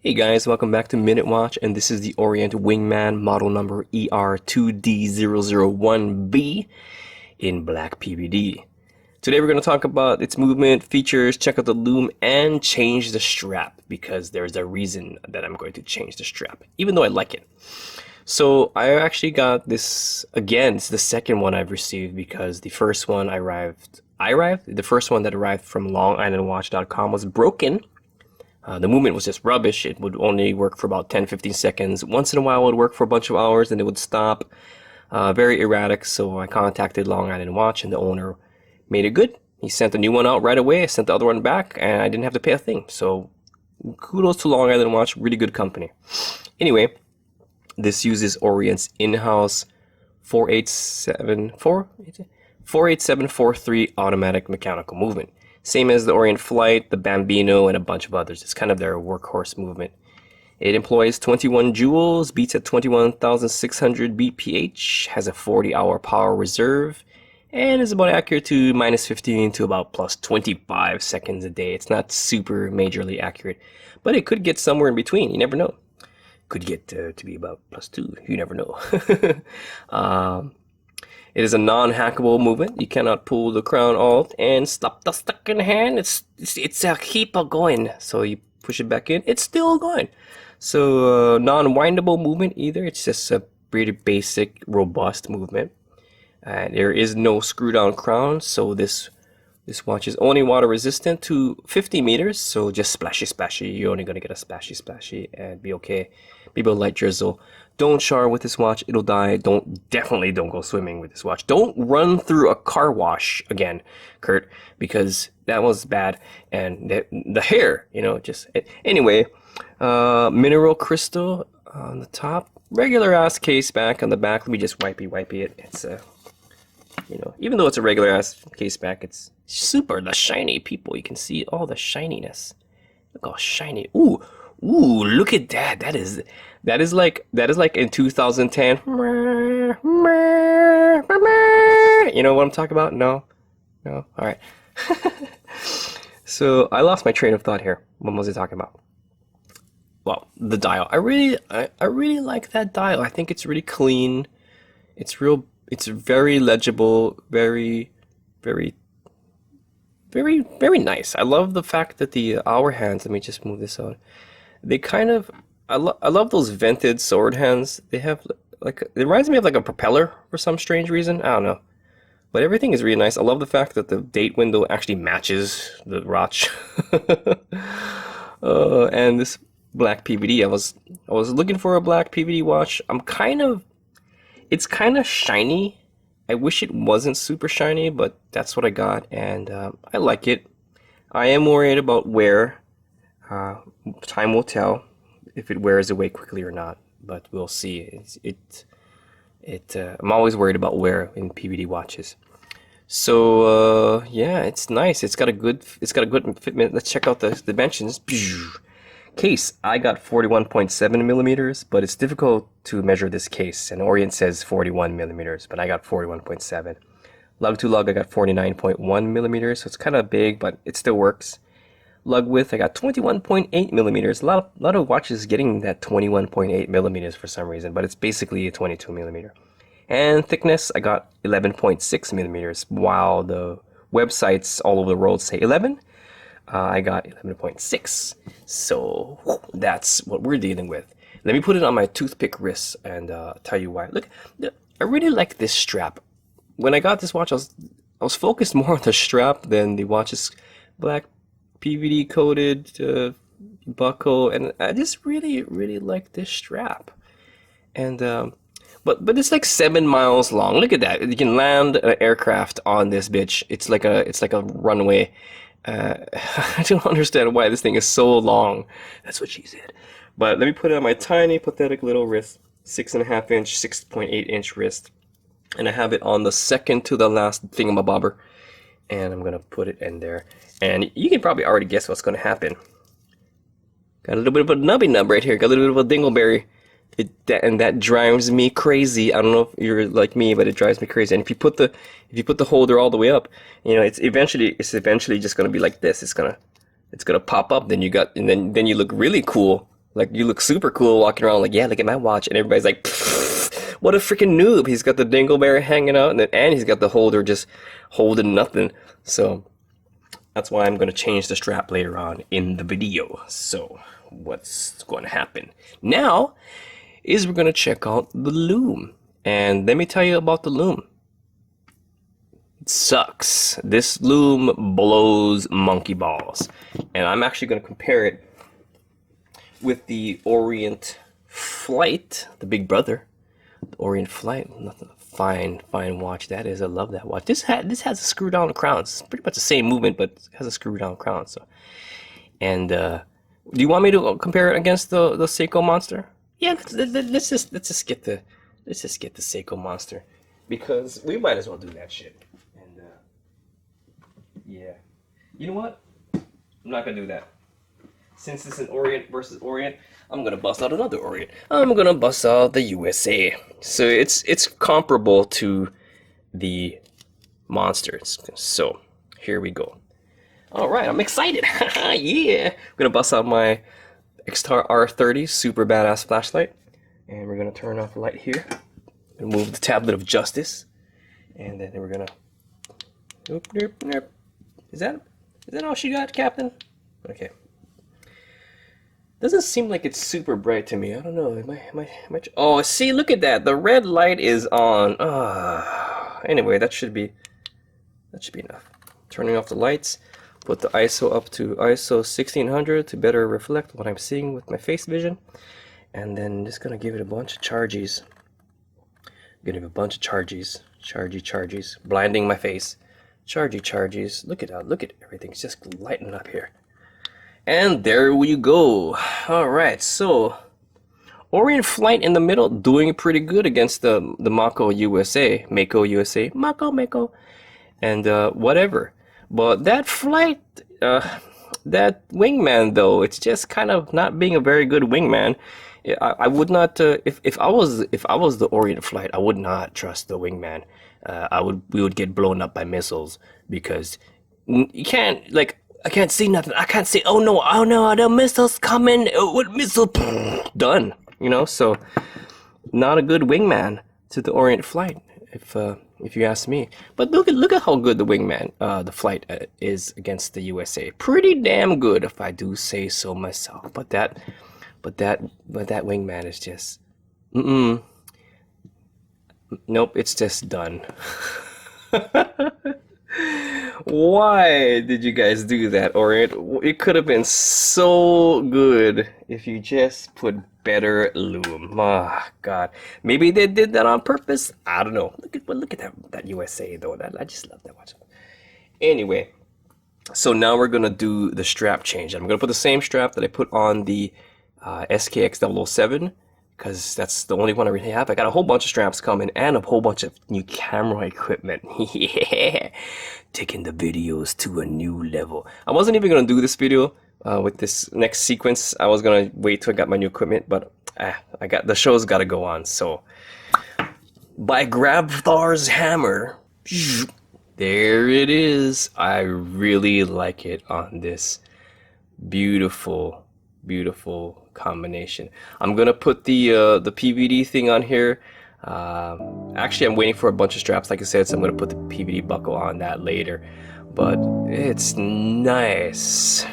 Hey guys, welcome back to Minute Watch, and this is the Orient Wingman model number ER2D001B in black PVD. Today we're going to talk about its movement, features, check out the Lume, and change the strap, because there's a reason that I'm going to change the strap, even though I like it. So I actually got this, again, it's the second one I've received, because the first one the first one that arrived from LongIslandWatch.com was broken. The movement was just rubbish. It would only work for about 10-15 seconds. Once in a while it would work for a bunch of hours, and it would stop. Very erratic, so I contacted Long Island Watch, and the owner made it good. He sent a new one out right away. I sent the other one back, and I didn't have to pay a thing. So kudos to Long Island Watch, really good company. Anyway, this uses Orient's in-house 48743 automatic mechanical movement. Same as the Orient Flight, the Bambino, and a bunch of others. It's kind of their workhorse movement. It employs 21 joules, beats at 21,600 BPH, has a 40-hour power reserve, and is about accurate to -15 to about +25 seconds a day. It's not super majorly accurate, but it could get somewhere in between. You never know. Could get to be about +2. You never know. It is a non-hackable movement. You cannot pull the crown alt and stop the stuck in hand. It's a keep on going. So you push it back in, it's still going. So non-windable movement either. It's just a pretty basic, robust movement. There is no screw-down crown, so this watch is only water resistant to 50 meters. So just splashy. You're only gonna get a splashy and be okay. Maybe a light drizzle. Don't shower with this watch, it'll die. Definitely don't go swimming with this watch. Don't run through a car wash again, Kurt, because that was bad. And the hair, anyway, mineral crystal on the top, regular ass case back on the back. Let me just wipey it. It's even though it's a regular ass case back, it's super the shiny, people. You can see all the shininess. Look how shiny. Ooh, look at that. That is like in 2010. You know what I'm talking about? No. All right. So I lost my train of thought here. What was I talking about? Well, the dial. I really like that dial. I think it's really clean. It's very legible. Very nice. I love the fact that the hour hands. Let me just move this on. They kind of, I love those vented sword hands. They have it reminds me of like a propeller for some strange reason. I don't know, but everything is really nice. I love the fact that the date window actually matches the watch. And this black PVD. I was looking for a black PVD watch. It's kind of shiny. I wish it wasn't super shiny, but that's what I got, and I like it. I am worried about wear. Time will tell if it wears away quickly or not, but we'll see. I'm always worried about wear in PVD watches. So yeah, it's nice. It's got a good fitment. Let's check out the dimensions. Case, I got 41.7 millimeters, but it's difficult to measure this case, and Orient says 41 millimeters, but I got 41.7. Lug to lug, I got 49.1 millimeters, so it's kind of big, but it still works. Lug width, I got 21.8 millimeters. A lot of watches getting that 21.8 millimeters for some reason, but it's basically a 22 millimeter. And thickness, I got 11.6 millimeters, while the websites all over the world say 11. I got 11.6, so that's what we're dealing with. Let me put it on my toothpick wrist and tell you why. Look, I really like this strap. When I got this watch, I was focused more on the strap than the watch's black PVD coated buckle, and I just really like this strap. And but it's like 7 miles long. Look at that! You can land an aircraft on this bitch. It's like a runway. I don't understand why this thing is so long. That's what she said. But let me put it on my tiny, pathetic little wrist. 6.5 inch, 6.8 inch wrist. And I have it on the second to the last thingamabobber. And I'm going to put it in there. And you can probably already guess what's going to happen. Got a little bit of a nubby nub right here. Got a little bit of a dingleberry. And that drives me crazy. I don't know if you're like me, but it drives me crazy. And if you put the holder all the way up, it's eventually just gonna be like this. It's gonna pop up. Then you look really cool Like, you look super cool walking around like, yeah, look at my watch. And everybody's like, what a freaking noob. He's got the dingleberry hanging out, and he's got the holder just holding nothing. So that's why I'm going to change the strap later on in the video. So what's going to happen now is we're going to check out the Lume. And let me tell you about the Lume. It sucks. This Lume blows monkey balls. And I'm actually going to compare it with the Orient Flight, the big brother. The Orient Flight, nothing, fine watch that is. I love that watch. This has a screw down crown. It's pretty much the same movement, but it has a screw down crown. So, and do you want me to compare it against the Seiko Monster? Yeah, let's just get the Seiko Monster, because we might as well do that shit. And yeah, you know what? I'm not gonna do that. Since it's an Orient versus Orient, I'm gonna bust out another Orient. I'm gonna bust out the USA. So it's comparable to the Monsters. So here we go. All right, I'm excited. Yeah, I'm gonna bust out my X-Tar R30 super badass flashlight, and we're gonna turn off the light here. Gonna move the tablet of justice, and then we're gonna. Nope, nope, nope. Is that all she got, Captain? Okay. Doesn't seem like it's super bright to me. I don't know. Am I oh, see, look at that. The red light is on. Anyway, that should be enough. Turning off the lights. Put the ISO up to ISO 1600 to better reflect what I'm seeing with my face vision. And then just gonna give it a bunch of charges. Gonna give it a bunch of charges. Charges. Blinding my face. Charges. Look at everything. It's just lighting up here. And there we go. Alright, so Orient Flight in the middle, doing pretty good against the Mako USA. Mako. And whatever. But that Flight, that wingman though, it's just kind of not being a very good wingman. I would not, if I was the Orient Flight, I would not trust the wingman. We would get blown up by missiles, because you can't, like, I can't see nothing. I can't see. Oh no, the missile's coming. What missile? Done. You know, so not a good wingman to the Orient Flight, if you ask me. But look at how good the wingman, the Flight is against the USA. Pretty damn good, if I do say so myself. But that wingman is just, nope. It's just done. Why did you guys do that, Orient? It could have been so good if you just put better Lume. Oh, God. Maybe they did that on purpose. I don't know. Look at that USA though. I just love that watch. Anyway, so now we're gonna do the strap change. I'm gonna put the same strap that I put on the SKX007. Because that's the only one I really have. I got a whole bunch of straps coming and a whole bunch of new camera equipment. Yeah, taking the videos to a new level. I wasn't even going to do this video with this next sequence. I was going to wait till I got my new equipment, but the show's got to go on. So, by Grabthar's hammer, there it is. I really like it on this beautiful combination. I'm gonna put the PVD thing on here. Actually, I'm waiting for a bunch of straps, like I said, so I'm gonna put the PVD buckle on that later. But it's nice.